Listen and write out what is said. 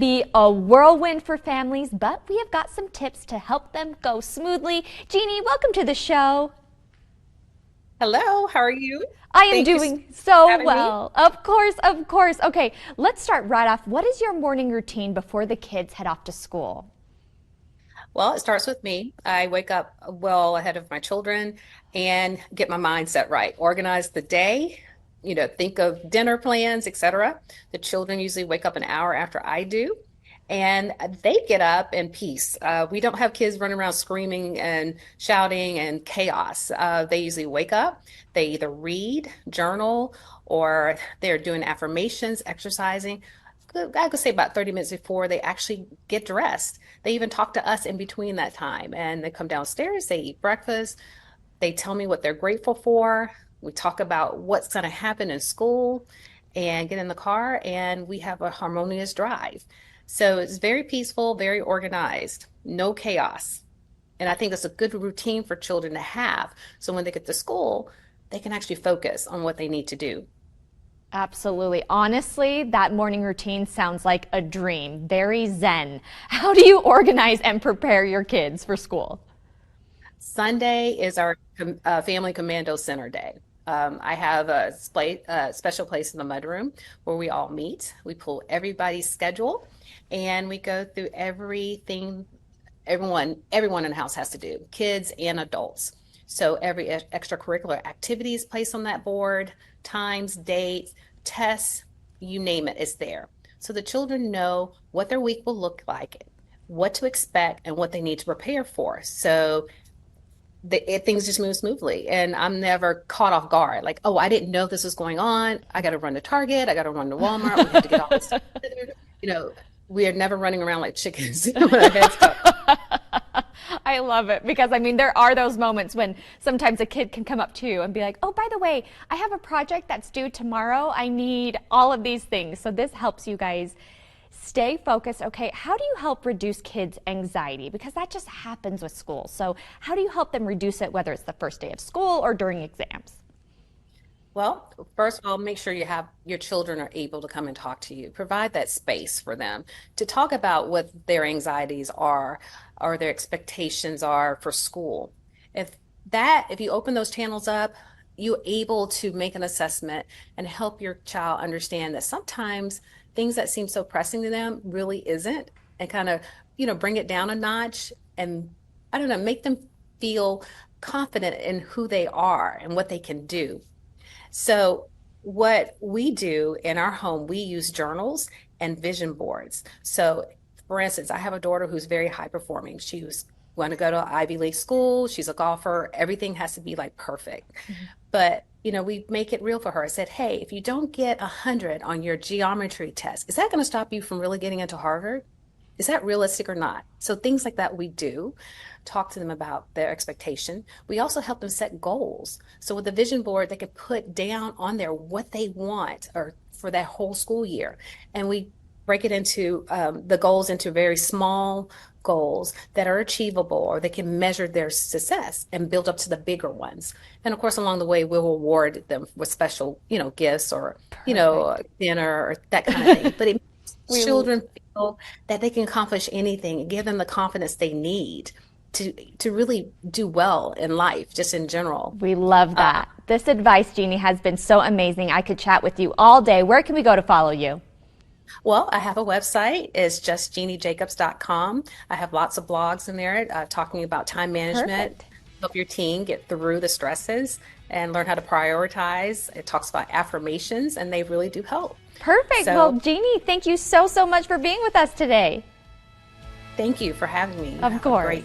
Be a whirlwind for families, but we have got some tips to help them go smoothly. Jeannie, welcome to the show. Hello, how are you? I am Thank you for doing so having me. well. Of course, of course. Okay, let's start right off. What is your morning routine before the kids head off to school? Well, it starts with me. I wake up well ahead of my children and get my mindset right. Organize the day, think of dinner plans, etc. The children usually wake up an hour after I do, and they get up in peace. We don't have kids running around screaming and shouting and chaos. They usually wake up, they either read, journal, or they're doing affirmations, exercising. I could say about 30 minutes before they actually get dressed. They even talk to us in between that time, and they come downstairs, they eat breakfast, they tell me what they're grateful for. We talk about what's going to happen in school and get in the car, and we have a harmonious drive. So it's very peaceful, very organized, no chaos. And I think that's a good routine for children to have. So when they get to school, they can actually focus on what they need to do. Absolutely. Honestly, that morning routine sounds like a dream. Very zen. How do you organize and prepare your kids for school? Sunday is our family commando center day. I have a special place in the mudroom where we all meet. We pull everybody's schedule and we go through everything everyone in the house has to do, kids and adults. So every extracurricular activity is placed on that board, times, dates, tests, you name it, it's there. So the children know what their week will look like, what to expect, and what they need to prepare for. So things just move smoothly, and I'm never caught off guard. Like, oh, I didn't know this was going on. I got to run to Target. I got to run to Walmart. We have to get all this together. You know, we are never running around like chickens when our heads go. I love it because I mean there are those moments when sometimes a kid can come up to you and be like, "Oh, by the way, I have a project that's due tomorrow. I need all of these things." So this helps you guys stay focused. Okay, how do you help reduce kids' anxiety? Because that just happens with school. So how do you help them reduce it, whether it's the first day of school or during exams? Well, first of all, make sure you have your children are able to come and talk to you. Provide that space for them to talk about what their anxieties are or their expectations are for school. If you open those channels up, you're able to make an assessment and help your child understand that sometimes things that seem so pressing to them really isn't, and kind of, bring it down a notch and I don't know, make them feel confident in who they are and what they can do. So, what we do in our home, we use journals and vision boards. So, for instance, I have a daughter who's very high performing. She was going to go to Ivy League school. She's a golfer. Everything has to be like perfect. But, we make it real for her. I said, hey, if you don't get 100 on your geometry test, is that going to stop you from really getting into Harvard? Is that realistic or not? So things like that we do. Talk to them about their expectation. We also help them set goals. So with the vision board, they can put down on there what they want or for that whole school year. And we break it into the goals into very small goals that are achievable or they can measure their success and build up to the bigger ones. And of course, along the way, we'll reward them with special, gifts or, Perfect. dinner or that kind of thing. But it makes We children feel that they can accomplish anything and give them the confidence they need to really do well in life, just in general. we love Uh, that. This advice, Jeannie, has been so amazing. I could chat with you all day. Where can we go to follow you? well, I have a website. It's just jeanniejacobs.com. I have lots of blogs in there talking about time management, Perfect. help your teen get through the stresses and learn how to prioritize. It talks about affirmations, and they really do help. Perfect. Well, So Jeannie, thank you so, so much for being with us today. thank you for having me. Of Have a course. great